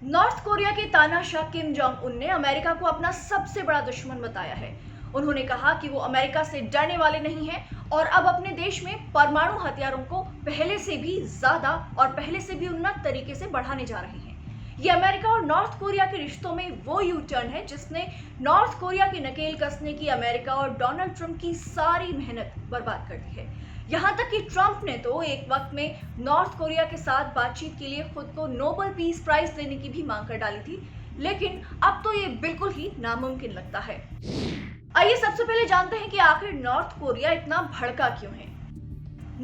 North Korea के तानाशाह Kim Jong Un ने अमेरिका को अपना सबसे बड़ा दुश्मन बताया है। उन्होंने कहा कि वो अमेरिका से डरने वाले नहीं हैं और अब अपने देश में परमाणु हथियारों को पहले से भी ज्यादा और पहले से भी उन्नत तरीके से बढ़ाने जा रहे हैं। ये अमेरिका और नॉर्थ कोरिया के रिश्तों में वो यू टर्न है जिसने नॉर्थ कोरिया की नकेल कसने की अमेरिका और डोनाल्ड ट्रंप की सारी मेहनत बर्बाद कर दी है। यहाँ तक कि ट्रंप ने तो एक वक्त में नॉर्थ कोरिया के साथ बातचीत के लिए खुद को नोबेल पीस प्राइज देने की भी मांग कर डाली थी, लेकिन अब तो ये बिल्कुल ही नामुमकिन लगता है। आइए सबसे पहले जानते हैं कि आखिर नॉर्थ कोरिया इतना भड़का क्यों है।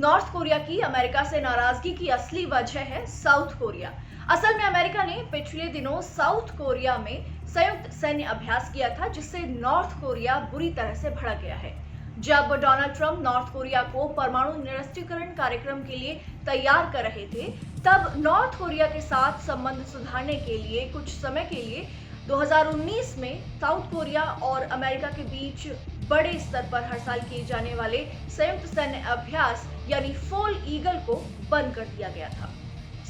नॉर्थ कोरिया की अमेरिका से नाराजगी की असली वजह है साउथ कोरिया। असल में अमेरिका ने पिछले दिनों साउथ कोरिया में संयुक्त सैन्य अभ्यास किया था, जिससे नॉर्थ कोरिया बुरी तरह से भड़क गया है। जब डोनाल्ड ट्रंप नॉर्थ कोरिया को परमाणु निरस्त्रीकरण कार्यक्रम के लिए तैयार कर रहे थे, तब नॉर्थ कोरिया के साथ संबंध सुधारने के लिए कुछ समय के लिए 2019 में साउथ कोरिया और अमेरिका के बीच बड़े स्तर पर हर साल किए जाने वाले संयुक्त सैन्य अभ्यास यानी फोल ईगल को बंद कर दिया गया था।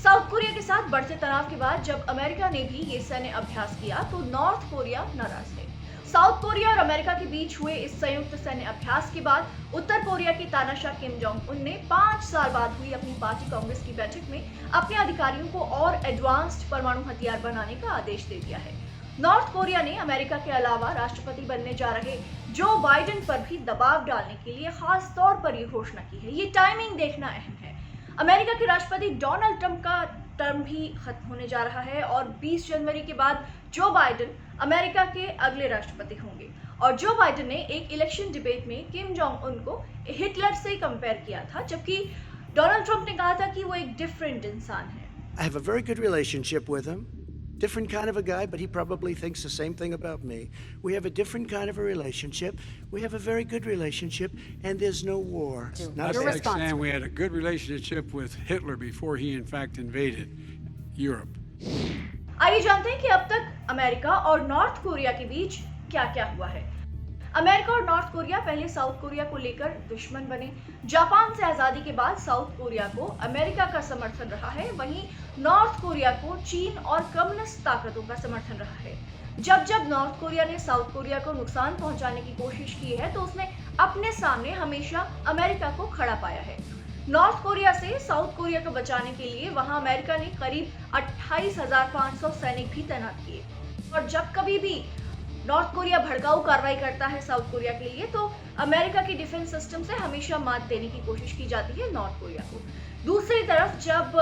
साउथ कोरिया के साथ बढ़ते तनाव के बाद जब अमेरिका ने भी ये सैन्य अभ्यास किया तो नॉर्थ कोरिया नाराज थे। साउथ कोरिया और अमेरिका के बीच हुए इस संयुक्त सैन्य अभ्यास के बाद उत्तर कोरिया की तानाशाह किम जोंग उन ने 5 साल बाद हुई अपनी पार्टी कांग्रेस की बैठक में अपने अधिकारियों को और एडवांस्ड परमाणु हथियार बनाने का आदेश दे दिया है। नॉर्थ कोरिया ने अमेरिका के अलावा राष्ट्रपति बनने जा रहे जो बाइडेन पर भी दबाव डालने के लिए खास तौर पर यह घोषणा की है। ये टाइमिंग देखना अहम है। अमेरिका के राष्ट्रपति डोनाल्ड ट्रंप का टर्म भी खत्म होने जा रहा है और 20 जनवरी के बाद जो बाइडेन अमेरिका के अगले राष्ट्रपति होंगे। और जो बाइडेन ने एक इलेक्शन डिबेट में किम जोंग उन को हिटलर से कंपेयर किया था, जबकि डोनाल्ड ट्रंप ने कहा था कि वो एक डिफरेंट इंसान है। I have a very good relationship with him. Different kind of a guy, but he probably thinks the same thing about me. We have a different kind of a relationship. We have a very good relationship, and there's no war. That's like saying we had a good relationship with Hitler before he, in fact, invaded Europe. आइए जानते हैं कि अब तक America और north Korea के बीच क्या-क्या हुआ है। अमेरिका और नॉर्थ कोरिया पहले साउथ कोरिया को लेकर दुश्मन बने। जापान से आजादी के बाद साउथ कोरिया को अमेरिका का समर्थन रहा है, वहीं नॉर्थ कोरिया को चीन और कम्युनिस्ट ताकतों का समर्थन रहा है। जब जब नॉर्थ कोरिया ने साउथ कोरिया को नुकसान पहुंचाने की कोशिश की है तो उसने अपने सामने हमेशा अमेरिका को खड़ा पाया है। नॉर्थ कोरिया से साउथ कोरिया को बचाने के लिए वहां अमेरिका ने करीब 28,500 सैनिक भी तैनात किए। और जब कभी भी नॉर्थ कोरिया भड़काऊ कार्रवाई करता है साउथ कोरिया के लिए तो अमेरिका की डिफेंस सिस्टम से हमेशा मात देने की कोशिश की जाती है नॉर्थ कोरिया को। दूसरी तरफ जब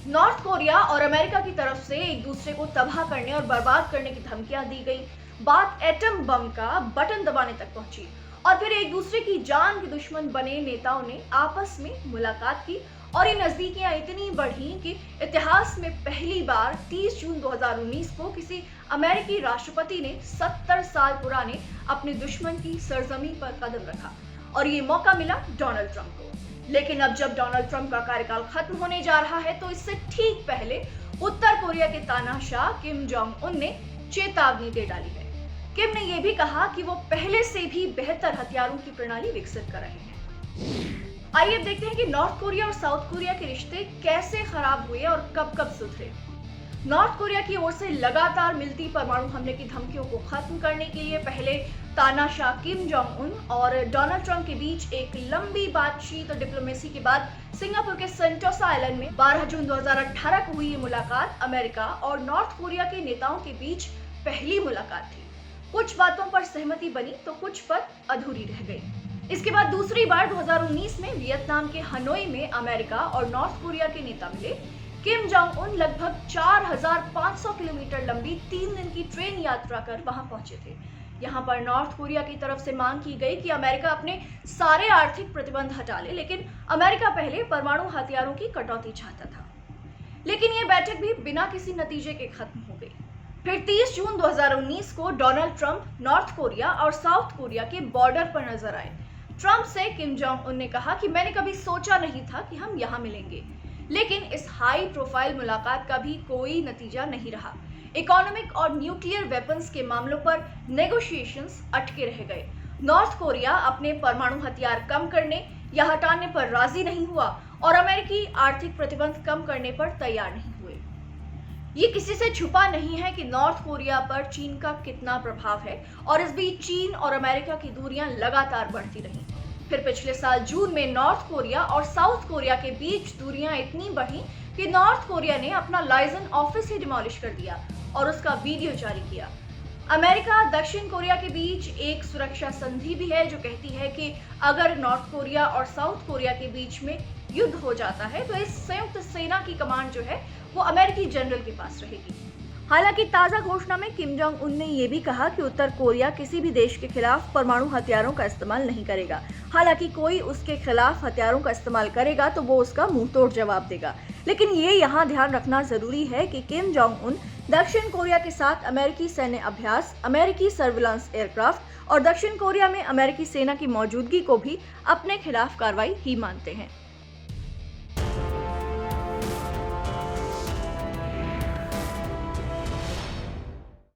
नॉर्थ कोरिया और अमेरिका की तरफ से एक दूसरे को तबाह करने और बर्बाद करने की धमकियां दी गई, बात एटम बम का बटन दबाने तक पहुंची और फिर एक दूसरे की जान के दुश्मन बने नेताओं ने आपस में मुलाकात की और ये नजदीकियां इतनी बढ़ी कि इतिहास में पहली बार 30 जून 2019 को किसी अमेरिकी राष्ट्रपति ने 70 साल पुराने अपने दुश्मन की सरजमीन पर कदम रखा और ये मौका मिला डोनाल्ड ट्रंप को। लेकिन अब जब डोनाल्ड ट्रंप का कार्यकाल खत्म होने जा रहा है तो इससे ठीक पहले उत्तर कोरिया के तानाशाह किम जोंग उन ने चेतावनी दे डाली है। किम ने यह भी कहा कि वो पहले से भी बेहतर हथियारों की प्रणाली विकसित कर रहे हैं। आइए अब देखते हैं कि नॉर्थ कोरिया और साउथ कोरिया के रिश्ते कैसे खराब हुए और कब सुधरे। नॉर्थ कोरिया की ओर से लगातार मिलती परमाणु हमले की धमकियों को खत्म करने के लिए पहले तानाशाह किम जोंग उन और डोनाल्ड ट्रंप के बीच एक लंबी बातचीत और डिप्लोमेसी के बाद सिंगापुर के सेंटोसा आइलैंड में 12 जून 2018 को हुई ये मुलाकात अमेरिका और नॉर्थ कोरिया के नेताओं के बीच पहली मुलाकात थी। कुछ बातों पर सहमति बनी तो कुछ पर अधूरी रह गई। इसके बाद दूसरी बार 2019 में वियतनाम के हनोई में अमेरिका और नॉर्थ कोरिया के नेता मिले। किम जोंग उन लगभग 4,500 किलोमीटर लंबी 3 दिन की ट्रेन यात्रा कर वहां पहुंचे थे। यहां पर नॉर्थ कोरिया की तरफ से मांग की गई कि अमेरिका अपने सारे आर्थिक प्रतिबंध हटा ले, लेकिन अमेरिका पहले परमाणु हथियारों की कटौती चाहता था। लेकिन यह बैठक भी बिना किसी नतीजे के खत्म हो गई। फिर 30 जून 2019 को डोनाल्ड ट्रंप नॉर्थ कोरिया और साउथ कोरिया के बॉर्डर पर नजर आए। ट्रंप से किम जोंग उन ने कहा कि मैंने कभी सोचा नहीं था कि हम यहाँ मिलेंगे, लेकिन इस हाई प्रोफाइल मुलाकात का भी कोई नतीजा नहीं रहा। इकोनॉमिक और न्यूक्लियर वेपन्स के मामलों पर नेगोशिएशंस अटके रह गए। नॉर्थ कोरिया अपने परमाणु हथियार कम करने या हटाने पर राजी नहीं हुआ और अमेरिकी आर्थिक प्रतिबंध कम करने पर तैयार नहीं हुए। ये किसी से छुपा नहीं है कि नॉर्थ कोरिया पर चीन का कितना प्रभाव है और इस बीच चीन और अमेरिका की दूरियां लगातार बढ़ती रहीं। फिर पिछले साल जून में नॉर्थ कोरिया और साउथ कोरिया के बीच दूरियां इतनी बढ़ी कि नॉर्थ कोरिया ने अपना लाइजन ऑफिस ही डिमोलिश कर दिया और उसका वीडियो जारी किया। अमेरिका दक्षिण कोरिया के बीच एक सुरक्षा संधि भी है जो कहती है कि अगर नॉर्थ कोरिया और साउथ कोरिया के बीच में युद्ध हो जाता है तो इस संयुक्त सेना की कमांड जो है वो अमेरिकी जनरल के पास रहेगी। हालांकि ताजा घोषणा में किम जोंग उन ने ये भी कहा कि उत्तर कोरिया किसी भी देश के खिलाफ परमाणु हथियारों का इस्तेमाल नहीं करेगा। हालांकि कोई उसके खिलाफ हथियारों का इस्तेमाल करेगा तो वो उसका मुंहतोड़ जवाब देगा। लेकिन ये यहाँ ध्यान रखना जरूरी है कि किम जोंग उन दक्षिण कोरिया के साथ अमेरिकी सैन्य अभ्यास, अमेरिकी सर्विलांस एयरक्राफ्ट और दक्षिण कोरिया में अमेरिकी सेना की मौजूदगी को भी अपने खिलाफ कार्रवाई ही मानते हैं।